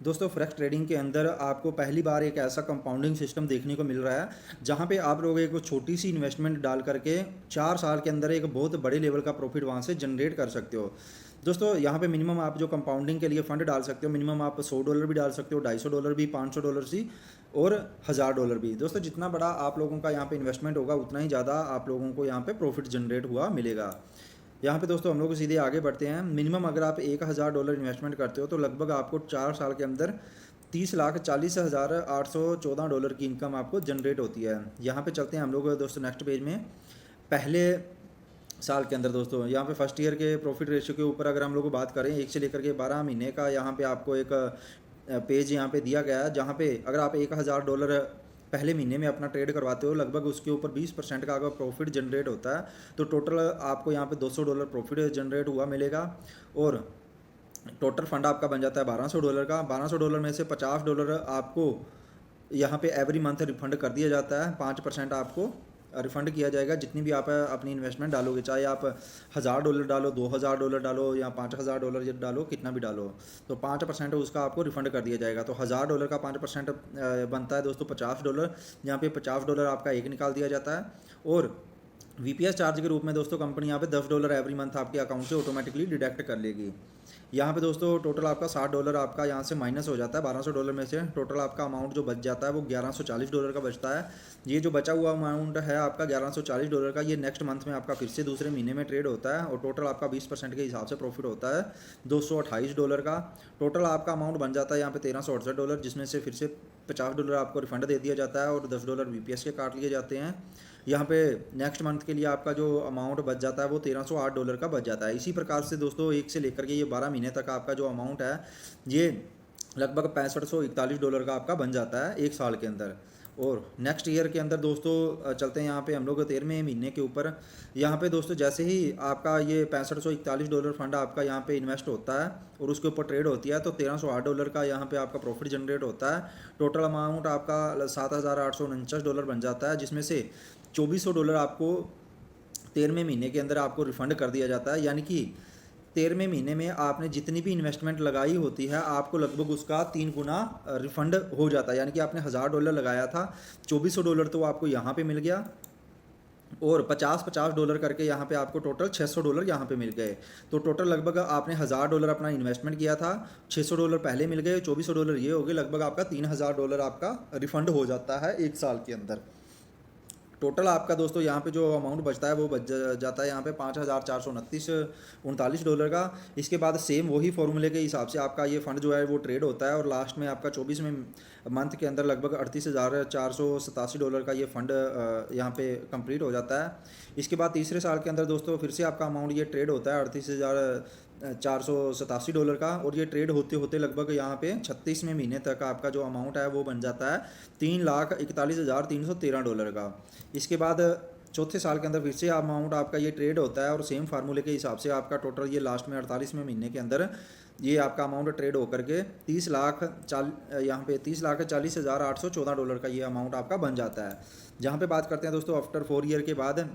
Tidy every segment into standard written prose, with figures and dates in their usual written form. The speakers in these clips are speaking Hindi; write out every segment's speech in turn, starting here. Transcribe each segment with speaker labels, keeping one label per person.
Speaker 1: दोस्तों फॉरेक्स ट्रेडिंग के अंदर आपको पहली बार एक ऐसा कंपाउंडिंग सिस्टम देखने को मिल रहा है जहां पे आप लोग एक छोटी सी इन्वेस्टमेंट डाल करके 4 साल के अंदर एक बहुत बड़े लेवल का प्रॉफिट वहां से जनरेट कर सकते हो। दोस्तों यहाँ पे मिनिमम आप जो कंपाउंडिंग के लिए फंड डाल सकते हो, मिनिमम आप $100 भी डाल सकते हो, $250 भी, $500 भी और $1000 भी। दोस्तों जितना बड़ा आप लोगों का यहाँ पे इन्वेस्टमेंट होगा उतना ही ज़्यादा आप लोगों को यहाँ पे प्रॉफिट जनरेट हुआ मिलेगा। यहाँ पे दोस्तों हम लोग सीधे आगे बढ़ते हैं। मिनिमम अगर आप $1000 इन्वेस्टमेंट करते हो तो लगभग आपको 4 साल के अंदर $30,40,814 की इनकम आपको जनरेट होती है। यहाँ पे चलते हैं हम लोग दोस्तों नेक्स्ट पेज में। पहले साल के अंदर दोस्तों यहाँ पे फर्स्ट ईयर के प्रॉफिट रेशियो के ऊपर अगर हम लोग बात करें 1 से लेकर के 12 महीने का, यहाँ पे आपको एक पेज यहाँ पे दिया गया है जहाँ पे अगर आप $1000 पहले महीने में अपना ट्रेड करवाते हो, लगभग उसके ऊपर 20% का अगर प्रॉफिट जनरेट होता है तो टोटल आपको यहाँ पे $200 प्रॉफिट जनरेट हुआ मिलेगा और टोटल फंड आपका बन जाता है $1200 का। $1200 में से $50 आपको यहाँ पे एवरी मंथ रिफंड कर दिया जाता है। 5% आपको रिफंड किया जाएगा जितनी भी आप अपनी इन्वेस्टमेंट डालोगे, चाहे आप $1000 डालो, $2000 डालो या $5000 डालो, कितना भी डालो, तो 5% उसका आपको रिफंड कर दिया जाएगा। तो $1000 का 5% बनता है दोस्तों $50। यहाँ पे $50 आपका एक निकाल दिया जाता है और वीपीएस चार्ज के रूप में दोस्तों कंपनी यहाँ पे $10 एवरी मंथ आपके अकाउंट से ऑटोमेटिकली डिडक्ट कर लेगी। यहाँ पे दोस्तों टोटल आपका $60 आपका यहाँ से माइनस हो जाता है। $1200 में से टोटल आपका अमाउंट जो बच जाता है वो $1140 का बचता है। ये जो बचा हुआ अमाउंट है आपका $1140 का, ये नेक्स्ट मंथ में आपका फिर से दूसरे महीने में ट्रेड होता है और टोटल आपका 20% के हिसाब से प्रॉफिट होता है $228 का। टोटल आपका अमाउंट बन जाता है यहाँ पे $1368, जिसमें से फिर से $50 आपको रिफंड दे दिया जाता है और $10 वीपीएस के काट लिए जाते हैं। यहाँ पे नेक्स्ट मंथ के लिए आपका जो अमाउंट बच जाता है वो $1308 का बच जाता है। इसी प्रकार से दोस्तों 1 से लेकर के ये 12 महीने तक आपका जो अमाउंट है ये लगभग $6541 का आपका बन जाता है 1 साल के अंदर। और नेक्स्ट ईयर के अंदर दोस्तों चलते हैं यहाँ पे हम लोग 13वें महीने के ऊपर। यहाँ पे दोस्तों जैसे ही आपका ये $6541 फंड आपका यहाँ पे इन्वेस्ट होता है और उसके ऊपर ट्रेड होती है तो $1308 का यहाँ पे आपका प्रॉफिट जनरेट होता है। टोटल अमाउंट आपका $7849 बन जाता है, जिसमें से $2400 आपको 13वें महीने के अंदर आपको रिफंड कर दिया जाता है। यानी कि 13वें महीने में आपने जितनी भी इन्वेस्टमेंट लगाई होती है आपको लगभग उसका 3 गुना रिफंड हो जाता है। यानी कि आपने $1000 लगाया था, $2400 तो आपको यहाँ पे मिल गया और 50-50 करके यहाँ पे आपको टोटल $600 यहाँ पे मिल गए। तो टोटल लगभग आपने $1000 अपना इन्वेस्टमेंट किया था, $600 पहले मिल गए, $2400 ये हो गए, लगभग आपका $3000 आपका रिफंड हो जाता है 1 साल के अंदर। टोटल आपका दोस्तों यहाँ पे जो अमाउंट बचता है वो बच जाता है यहाँ पे $5439 का। इसके बाद सेम वही फॉर्मूले के हिसाब से आपका ये फंड जो है वो ट्रेड होता है और लास्ट में आपका 24वें मंथ के अंदर लगभग $38,487 का ये फंड यहाँ पे कंप्लीट हो जाता है। इसके बाद तीसरे साल के अंदर दोस्तों फिर से आपका अमाउंट ये ट्रेड होता है $38,487 का और ये ट्रेड होते होते लगभग यहाँ पे 36वें महीने तक आपका जो अमाउंट है वो बन जाता है $3,41,313 का। इसके बाद चौथे साल के अंदर फिर से अमाउंट आपका ये ट्रेड होता है और सेम फार्मूले के हिसाब से आपका टोटल ये लास्ट में 48वें महीने के अंदर ये आपका अमाउंट ट्रेड होकर के यहाँ पे $30,40,814 का ये अमाउंट आपका बन जाता है। जहाँ पे बात करते हैं दोस्तों आफ्टर 4 ईयर के बाद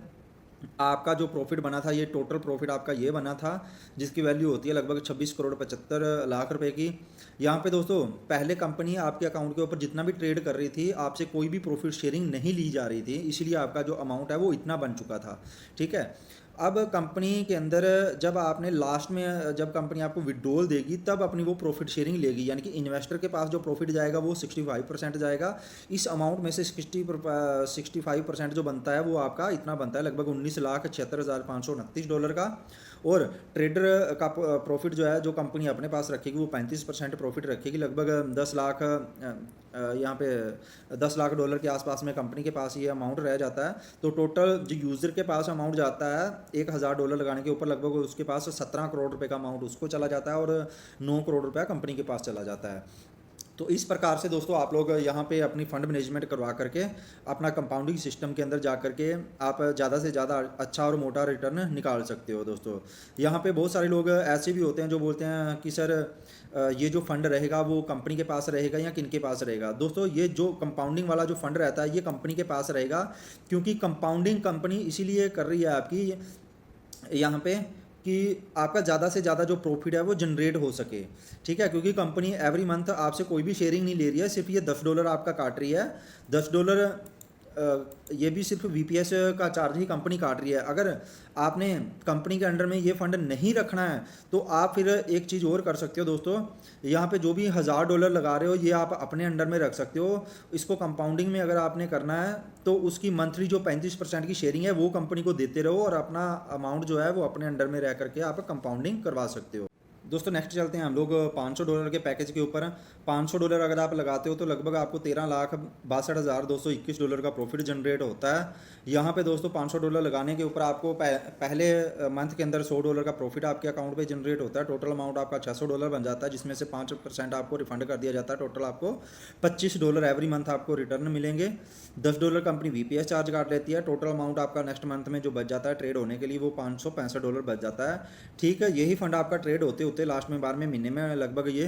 Speaker 1: आपका जो प्रॉफिट बना था, ये टोटल प्रॉफिट आपका ये बना था जिसकी वैल्यू होती है लगभग 26,75,00,000 रुपए की। यहाँ पे दोस्तों पहले कंपनी आपके अकाउंट के ऊपर जितना भी ट्रेड कर रही थी आपसे कोई भी प्रॉफिट शेयरिंग नहीं ली जा रही थी, इसलिए आपका जो अमाउंट है वो इतना बन चुका था। ठीक है, अब कंपनी के अंदर जब आपने लास्ट में जब कंपनी आपको विड्रॉल देगी तब अपनी वो प्रॉफिट शेयरिंग लेगी, यानी कि इन्वेस्टर के पास जो प्रॉफिट जाएगा वो 65% जाएगा। इस अमाउंट में से 65% जो बनता है वो आपका इतना बनता है लगभग $19,76,529 का। और ट्रेडर का प्रॉफिट जो है जो कंपनी अपने पास रखेगी वो 35% प्रॉफिट रखेगी, लगभग 10 लाख यहाँ पे $10 लाख के आसपास में कंपनी के पास ये अमाउंट रह जाता है। तो टोटल जो यूज़र के पास अमाउंट जाता है $1000 लगाने के ऊपर लगभग उसके पास 17 करोड़ रुपए का अमाउंट उसको चला जाता है और 9 करोड़ रुपया कंपनी के पास चला जाता है। तो इस प्रकार से दोस्तों आप लोग यहाँ पे अपनी फ़ंड मैनेजमेंट करवा करके अपना कंपाउंडिंग सिस्टम के अंदर जा करके आप ज़्यादा से ज़्यादा अच्छा और मोटा रिटर्न निकाल सकते हो। दोस्तों यहाँ पे बहुत सारे लोग ऐसे भी होते हैं जो बोलते हैं कि सर ये जो फंड रहेगा वो कंपनी के पास रहेगा या किन के पास रहेगा। दोस्तों ये जो कंपाउंडिंग वाला जो फंड रहता है ये कंपनी के पास रहेगा, क्योंकि कंपाउंडिंग कंपनी इसीलिए कर रही है आपकी यहाँ पे कि आपका ज़्यादा से ज़्यादा जो प्रॉफिट है वो जनरेट हो सके, ठीक है। क्योंकि कंपनी एवरी मंथ आपसे कोई भी शेयरिंग नहीं ले रही है, सिर्फ ये $10 आपका काट रही है। $10 ये भी सिर्फ वीपीएस का चार्ज ही कंपनी काट रही है। अगर आपने कंपनी के अंडर में ये फंड नहीं रखना है तो आप फिर एक चीज़ और कर सकते हो दोस्तों, यहाँ पे जो भी $1000 लगा रहे हो ये आप अपने अंडर में रख सकते हो। इसको कंपाउंडिंग में अगर आपने करना है तो उसकी मंथली जो 35% की शेयरिंग है वो कंपनी को देते रहो और अपना अमाउंट जो है वो अपने अंडर में रह करके आप कंपाउंडिंग करवा सकते हो। दोस्तों नेक्स्ट चलते हैं हम लोग $500 के पैकेज के ऊपर। $500 अगर आप लगाते हो तो लगभग आपको $13,62,221 का प्रॉफिट जनरेट होता है। यहाँ पे दोस्तों $500 लगाने के ऊपर आपको पहले मंथ के अंदर $100 का प्रॉफिट आपके अकाउंट पे जनरेट होता है। टोटल अमाउंट आपका $600 बन जाता है, जिसमें से 5% आपको रिफंड कर दिया जाता है। टोटल आपको $25 एवरी मंथ आपको रिटर्न मिलेंगे। $10 कंपनी वीपीएस चार्ज काट लेती है। टोटल अमाउंट आपका नेक्स्ट मंथ में जो बच जाता है ट्रेड होने के लिए वो $565 बच जाता है, ठीक है। यही फंड आपका ट्रेड होते होते लास्ट में 12वें महीने में लगभग ये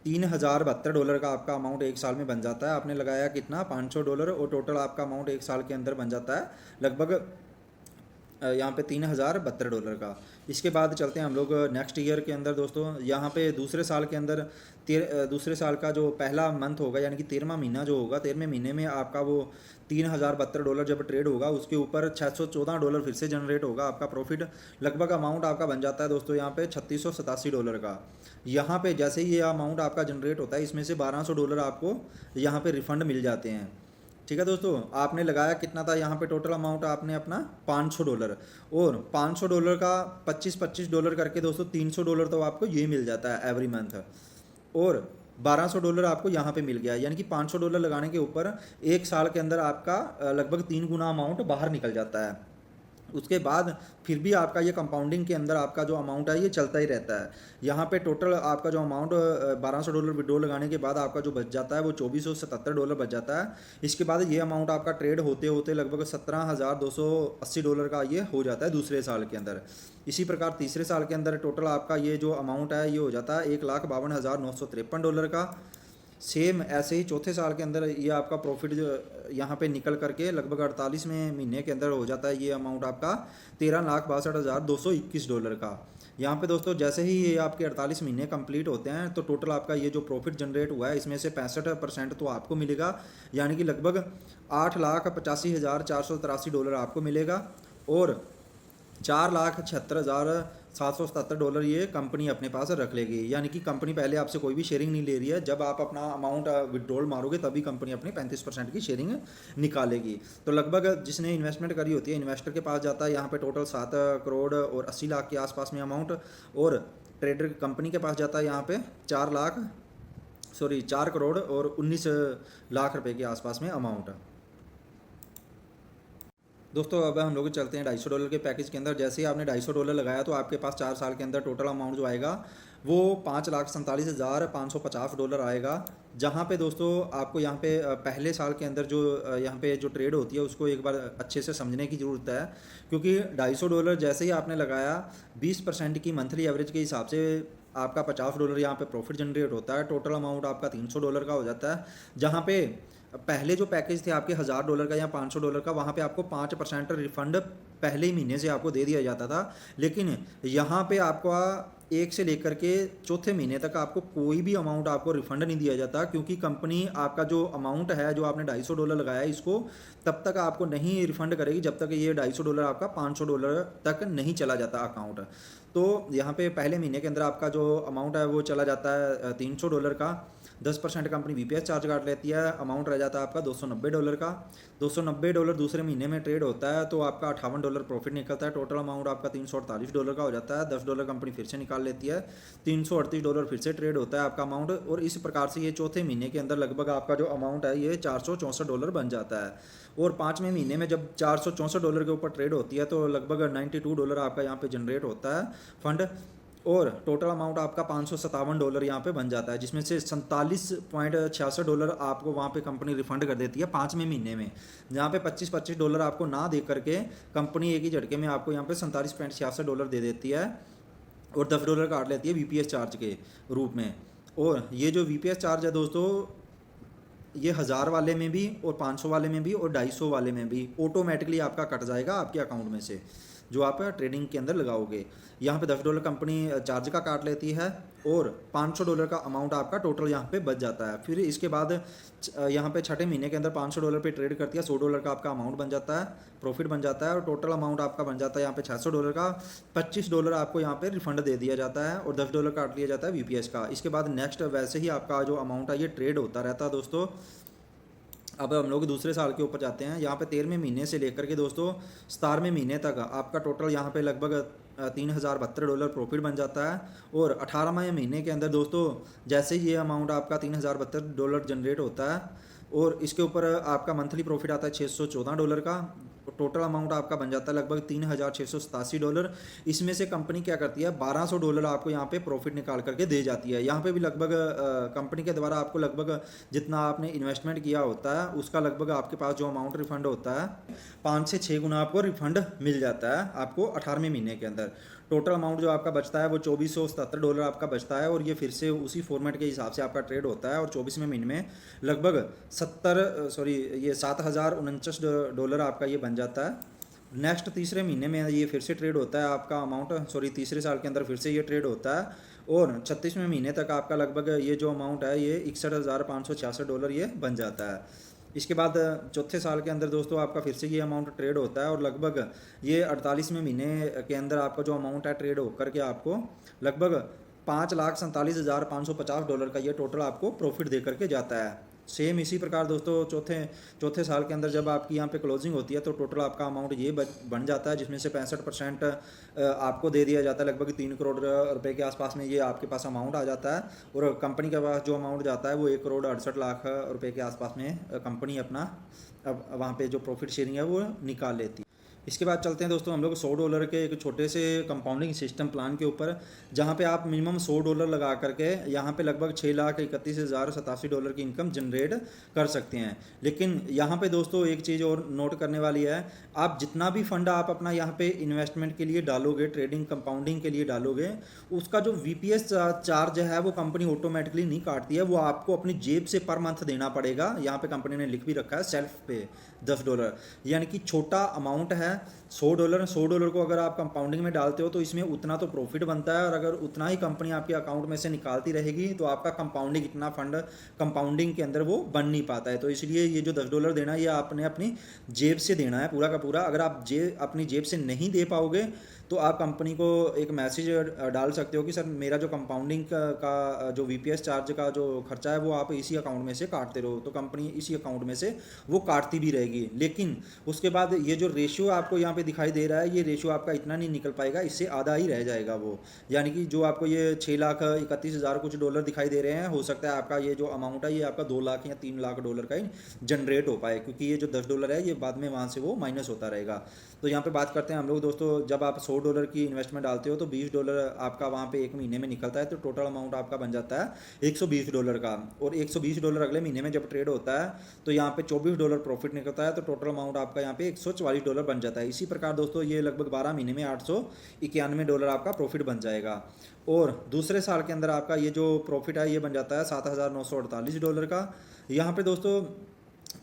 Speaker 1: $3072 का आपका अमाउंट एक साल में बन जाता है। आपने लगाया कितना $500 और टोटल आपका अमाउंट एक साल के अंदर बन जाता है लगभग यहाँ पे $3072 का। इसके बाद चलते हैं हम लोग नेक्स्ट ईयर के अंदर दोस्तों। यहाँ पे दूसरे साल के अंदर दूसरे साल का जो पहला मंथ होगा यानी कि 13वां महीना जो होगा, 13वें महीने में आपका वो $3072 जब ट्रेड होगा उसके ऊपर $614 फिर से जनरेट होगा आपका प्रॉफिट। लगभग अमाउंट आपका बन जाता है दोस्तों यहाँ पे $3687 का। यहाँ पे जैसे ही ये अमाउंट आपका जनरेट होता है इसमें से $1200 आपको यहाँ पे रिफंड मिल जाते हैं, ठीक है दोस्तों। आपने लगाया कितना था यहाँ पे टोटल अमाउंट आपने अपना $500 और $500 का $25 करके दोस्तों $300 तो आपको ये मिल जाता है एवरी मंथ और $1200 आपको यहाँ पे मिल गया। यानी कि $500 लगाने के ऊपर एक साल के अंदर आपका लगभग 3 गुना अमाउंट बाहर निकल जाता है। उसके बाद फिर भी आपका ये कंपाउंडिंग के अंदर आपका जो अमाउंट है ये चलता ही रहता है। यहाँ पे टोटल आपका जो अमाउंट $1200 विड्रॉ लगाने के बाद आपका जो बच जाता है वो $2477 बच जाता है। इसके बाद ये अमाउंट आपका ट्रेड होते होते लगभग $17,280 का ये हो जाता है दूसरे साल के अंदर। इसी प्रकार तीसरे साल के अंदर टोटल आपका ये जो अमाउंट है ये हो जाता है $1,52,953 का। सेम ऐसे ही चौथे साल के अंदर ये आपका प्रॉफिट जो यहाँ पे निकल करके लगभग 48वें महीने के अंदर हो जाता है ये अमाउंट आपका $13,62,221 का। यहाँ पे दोस्तों जैसे ही ये आपके 48 महीने कंप्लीट होते हैं तो टोटल आपका ये जो प्रॉफिट जनरेट हुआ है इसमें से 65% तो आपको मिलेगा, यानी कि लगभग $8,85,483 आपको मिलेगा और $4,76,777 ये कंपनी अपने पास रख लेगी। यानी कि कंपनी पहले आपसे कोई भी शेयरिंग नहीं ले रही है, जब आप अपना अमाउंट विड्रॉल मारोगे तभी कंपनी अपनी 35% की शेयरिंग निकालेगी। तो लगभग जिसने इन्वेस्टमेंट करी होती है इन्वेस्टर के पास जाता है यहाँ पे टोटल 7 करोड़ और 80 लाख के आसपास में अमाउंट और ट्रेडर कंपनी के पास जाता है यहाँ पे 4 करोड़ और 19 लाख रुपए के आसपास में अमाउंट। दोस्तों अब हम लोग चलते हैं $250 के पैकेज के अंदर। जैसे ही आपने $250 लगाया तो आपके पास 4 साल के अंदर टोटल अमाउंट जो आएगा वो $5,47,550 आएगा। जहाँ पे दोस्तों आपको यहाँ पे पहले साल के अंदर जो यहाँ पे जो ट्रेड होती है उसको एक बार अच्छे से समझने की ज़रूरत है, क्योंकि $250 जैसे ही आपने लगाया 20% की मंथली एवरेज के हिसाब से आपका $50 यहाँ पे प्रॉफिट जनरेट होता है। टोटल अमाउंट आपका $300 का हो जाता है। जहाँ पे पहले जो पैकेज थे आपके $1000 का या $500 का, वहाँ पे आपको 5% रिफंड पहले ही महीने से आपको दे दिया जाता था, लेकिन यहाँ पे आपको 1 से लेकर के चौथे महीने तक आपको कोई भी अमाउंट आपको रिफंड नहीं दिया जाता, क्योंकि कंपनी आपका जो अमाउंट है जो आपने $250 लगाया है इसको तब तक आपको नहीं रिफंड करेगी जब तक ये $250 आपका $500 तक नहीं चला जाता अकाउंट। तो यहाँ पे पहले महीने के अंदर आपका जो अमाउंट है वो चला जाता है $300 का। 10% कंपनी वीपीएस चार्ज काट लेती है, अमाउंट रह जाता है आपका $290 का। $290 दूसरे महीने में ट्रेड होता है तो आपका $58 प्रॉफिट निकलता है। टोटल अमाउंट आपका $348 का हो जाता है। $10 कंपनी फिर से निकाल लेती है, $338 फिर से ट्रेड होता है आपका अमाउंट। और इस प्रकार से ये चौथे महीने के अंदर लगभग आपका जो अमाउंट है ये $464 बन जाता है। और 5वें महीने में जब $464 के ऊपर ट्रेड होती है तो लगभग $92 आपका यहाँ पे जनरेट होता है फंड और टोटल अमाउंट आपका $557 यहाँ पे बन जाता है, जिसमें से $47.66 आपको वहाँ पे कंपनी रिफंड कर देती है 5वें महीने में। जहाँ पे $25 आपको ना दे करके कंपनी एक ही झटके में आपको यहाँ पे $47.66 दे देती है और $10 काट लेती है वीपीएस चार्ज के रूप में। और ये जो वीपीएस चार्ज है दोस्तों ये 1000 वाले में भी और 500 वाले में भी और 250 वाले में भी ऑटोमेटिकली आपका कट जाएगा आपके अकाउंट में से। जो आप ट्रेडिंग के अंदर लगाओगे। यहाँ पे $10 कंपनी चार्ज का काट लेती है और $500 का अमाउंट आपका टोटल यहाँ पे बच जाता है। फिर इसके बाद यहाँ पे छठे महीने के अंदर $500 पे ट्रेड करती है, $100 का आपका अमाउंट बन जाता है, प्रॉफिट बन जाता है और टोटल अमाउंट आपका बन जाता है यहाँ पे $600 का। $25 आपको यहाँ पे रिफंड दे दिया जाता है और $10 काट लिया जाता है वीपीएस का। इसके बाद नेक्स्ट वैसे ही आपका जो अमाउंट है ये ट्रेड होता रहता है दोस्तों। अब हम लोग दूसरे साल के ऊपर जाते हैं। यहाँ पे 13वें महीने से लेकर के दोस्तों 17वें महीने तक आपका टोटल यहाँ पे लगभग $3072 प्रॉफिट बन जाता है। और 18वें महीने के अंदर दोस्तों जैसे ही ये अमाउंट आपका $3072 जनरेट होता है और इसके ऊपर आपका मंथली प्रॉफिट आता है $614 का। टोटल अमाउंट आपका बन जाता है लगभग $3687। इसमें से कंपनी क्या करती है, $1200 आपको यहाँ पे प्रॉफिट निकाल करके दे जाती है। यहाँ पे भी लगभग कंपनी के द्वारा आपको लगभग जितना आपने इन्वेस्टमेंट किया होता है उसका लगभग आपके पास जो अमाउंट रिफंड होता है 5 से 6 गुना आपको रिफंड मिल जाता है आपको 18वें महीने के अंदर। टोटल अमाउंट जो आपका बचता है वो $2477 आपका बचता है और ये फिर से उसी फॉर्मेट के हिसाब से आपका ट्रेड होता है। और 24वें महीने में लगभग $7,49 आपका ये बन जाता है। नेक्स्ट तीसरे महीने में ये फिर से ट्रेड होता है आपका अमाउंट, तीसरे साल के अंदर फिर से ये ट्रेड होता है और 36वें महीने तक आपका लगभग ये जो अमाउंट है ये $61,566 ये बन जाता है। इसके बाद चौथे साल के अंदर दोस्तों आपका फिर से ये अमाउंट ट्रेड होता है और लगभग ये 48वें महीने के अंदर आपका जो अमाउंट है ट्रेड होकर के आपको लगभग $5,47,550 का ये टोटल आपको प्रॉफिट दे करके जाता है। सेम इसी प्रकार दोस्तों चौथे साल के अंदर जब आपकी यहाँ पे क्लोजिंग होती है तो टोटल आपका अमाउंट ये बन जाता है, जिसमें से 65% आपको दे दिया जाता है। लगभग 3 करोड़ रुपए के आसपास में ये आपके पास अमाउंट आ जाता है और कंपनी के पास जो अमाउंट जाता है वो 1,68,00,000 रुपए के आसपास में कंपनी अपना अब वहाँ पे जो प्रॉफिट शेयरिंग है वो निकाल लेती है। इसके बाद चलते हैं दोस्तों हम लोग $100 के एक छोटे से कंपाउंडिंग सिस्टम प्लान के ऊपर, जहाँ पे आप मिनिमम $100 लगा करके यहाँ पे लगभग $6,31,087 की इनकम जनरेट कर सकते हैं। लेकिन यहाँ पे दोस्तों एक चीज़ और नोट करने वाली है, आप जितना भी फंड आप अपना यहाँ पे इन्वेस्टमेंट के लिए डालोगे, ट्रेडिंग कंपाउंडिंग के लिए डालोगे, उसका जो वीपीएस चार्ज है वो कंपनी ऑटोमेटिकली नहीं काटती है, वो आपको अपनी जेब से पर मंथ देना पड़ेगा। यहाँ पे कंपनी ने लिख भी रखा है सेल्फ पे $10, यानी कि छोटा अमाउंट है $100 को अगर आप कंपाउंडिंग में डालते हो तो इसमें उतना तो प्रॉफिट बनता है और अगर उतना ही कंपनी आपके अकाउंट में से निकालती रहेगी तो आपका कंपाउंडिंग इतना फंड कंपाउंडिंग के अंदर वो बन नहीं पाता है। तो इसलिए ये जो $10 देना है ये आपने अपनी जेब से देना है पूरा का पूरा। अगर आप अपनी जेब से नहीं दे पाओगे तो आप कंपनी को एक मैसेज डाल सकते हो कि सर मेरा जो कंपाउंडिंग का जो वीपीएस चार्ज का जो खर्चा है वो आप इसी अकाउंट में से काटते रहो, तो कंपनी इसी अकाउंट में से वो काटती भी रहेगी। लेकिन उसके बाद ये जो रेशियो आपको यहाँ पे दिखाई दे रहा है ये रेशियो आपका इतना नहीं निकल पाएगा, इससे आधा ही रह जाएगा वो। यानी कि जो आपको ये $6,31,000 कुछ डॉलर दिखाई दे रहे हैं, हो सकता है आपका ये जो अमाउंट है ये आपका $2 लाख या $3 लाख का ही जनरेट हो पाए, क्योंकि ये जो $10 है ये बाद में वहाँ से वो माइनस होता रहेगा। तो यहाँ पे बात करते हैं हम लोग दोस्तों, जब आप $100 की इन्वेस्टमेंट डालते हो तो $20 आपका वहाँ पे एक महीने में निकलता है, तो टोटल अमाउंट आपका बन जाता है $120 का। और $120 अगले महीने में जब ट्रेड होता है तो यहाँ पे $24 प्रॉफिट निकलता है, तो टोटल अमाउंट आपका यहाँ पे $144 बन जाता है। इसी प्रकार दोस्तों ये लगभग 12 महीने में $891 आपका प्रॉफिट बन जाएगा। और दूसरे साल के अंदर आपका ये जो प्रॉफिट है ये बन जाता है $7,948 का। यहाँ पे दोस्तों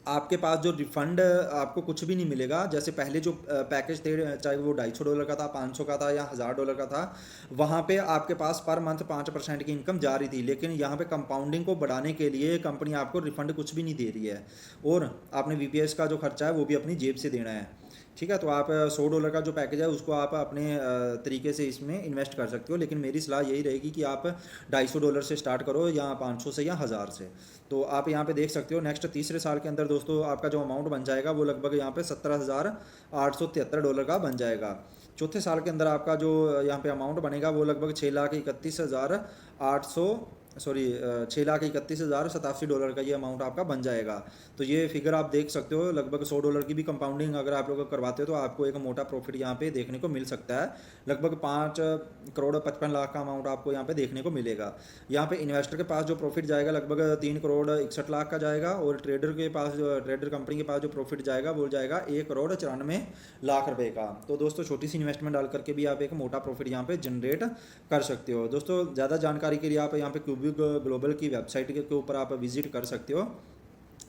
Speaker 1: आपके पास जो रिफंड आपको कुछ भी नहीं मिलेगा। जैसे पहले जो पैकेज थे, चाहे वो $250 का था, 500 का था या $1000 का था, वहाँ पे आपके पास पर मंथ 5% की इनकम जा रही थी। लेकिन यहाँ पे कंपाउंडिंग को बढ़ाने के लिए कंपनी आपको रिफंड कुछ भी नहीं दे रही है और आपने वीपीएस का जो खर्चा है वो भी अपनी जेब से देना है। ठीक है, तो आप $100 का जो पैकेज है उसको आप अपने तरीके से इसमें इन्वेस्ट कर सकते हो, लेकिन मेरी सलाह यही रहेगी कि आप $250 से स्टार्ट करो या 500 से या 1000 से। तो आप यहाँ पे देख सकते हो नेक्स्ट तीसरे साल के अंदर दोस्तों आपका जो अमाउंट बन जाएगा वो लगभग यहाँ पे $17,873 का बन जाएगा। चौथे साल के अंदर आपका जो यहाँ पे अमाउंट बनेगा वो लगभग $6,31,87 का ये अमाउंट आपका बन जाएगा। तो ये फिगर आप देख सकते हो, लगभग $100 की भी कंपाउंडिंग अगर आप लोग करवाते हो तो आपको एक मोटा प्रॉफिट यहाँ पे देखने को मिल सकता है। लगभग 5,55,00,000 का अमाउंट आपको यहाँ पे देखने को मिलेगा। यहाँ पे इन्वेस्टर के पास जो प्रॉफिट जाएगा लगभग 3,61,00,000 का जाएगा और ट्रेडर कंपनी के पास जो प्रॉफिट जाएगा वो जाएगा 1,94,00,000 रुपये का। तो दोस्तों छोटी सी इन्वेस्टमेंट डाल करके भी आप एक मोटा प्रॉफिट यहाँ पे जनरेट कर सकते हो। दोस्तों ज़्यादा जानकारी के लिए आप यहाँ पे क्यूबिक ग्लोबल की वेबसाइट के ऊपर आप विजिट कर सकते हो।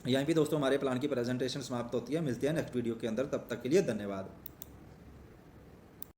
Speaker 1: यहीं पे दोस्तों हमारे प्लान की प्रेजेंटेशन समाप्त होती है। मिलते हैं नेक्स्ट वीडियो के अंदर, तब तक के लिए धन्यवाद।